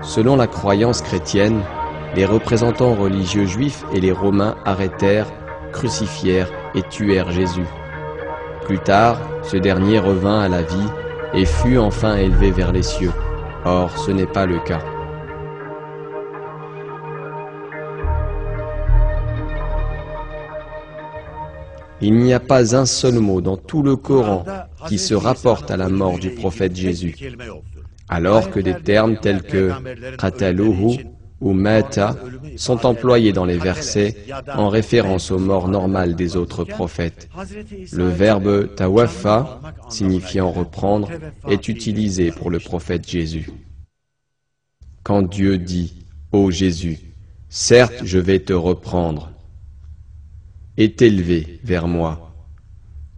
Selon la croyance chrétienne, les représentants religieux juifs et les Romains arrêtèrent, crucifièrent et tuèrent Jésus. Plus tard, ce dernier revint à la vie et fut enfin élevé vers les cieux. Or, ce n'est pas le cas. Il n'y a pas un seul mot dans tout le Coran qui se rapporte à la mort du prophète Jésus, alors que des termes tels que « qataluhu » ou « mata » sont employés dans les versets en référence aux morts normales des autres prophètes. Le verbe « tawaffa », signifiant « reprendre », est utilisé pour le prophète Jésus. Quand Dieu dit « Ô Jésus, certes je vais te reprendre » et t'élever vers moi,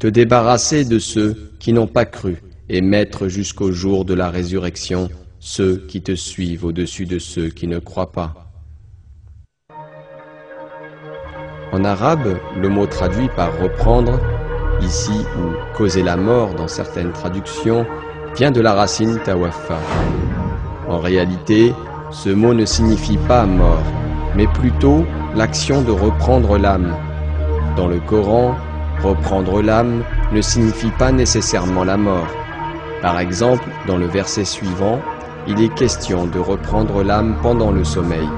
te débarrasser de ceux qui n'ont pas cru et mettre jusqu'au jour de la résurrection ceux qui te suivent au-dessus de ceux qui ne croient pas. En arabe, le mot traduit par reprendre, ici ou causer la mort dans certaines traductions, vient de la racine tawaffa. En réalité, ce mot ne signifie pas mort, mais plutôt l'action de reprendre l'âme. Dans le Coran, reprendre l'âme ne signifie pas nécessairement la mort. Par exemple, dans le verset suivant, il est question de reprendre l'âme pendant le sommeil.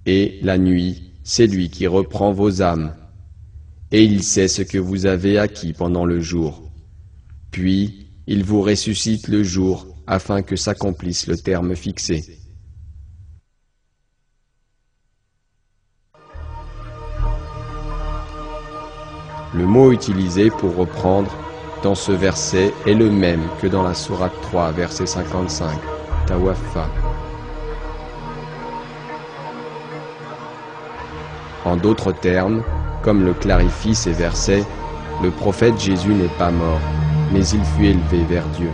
Et la nuit, c'est lui qui reprend vos âmes. Et il sait ce que vous avez acquis pendant le jour. Puis, il vous ressuscite le jour afin que s'accomplisse le terme fixé. Le mot utilisé pour reprendre dans ce verset est le même que dans la sourate 3, verset 55, tawaffa. En d'autres termes, comme le clarifient ces versets, le prophète Jésus n'est pas mort, mais il fut élevé vers Dieu.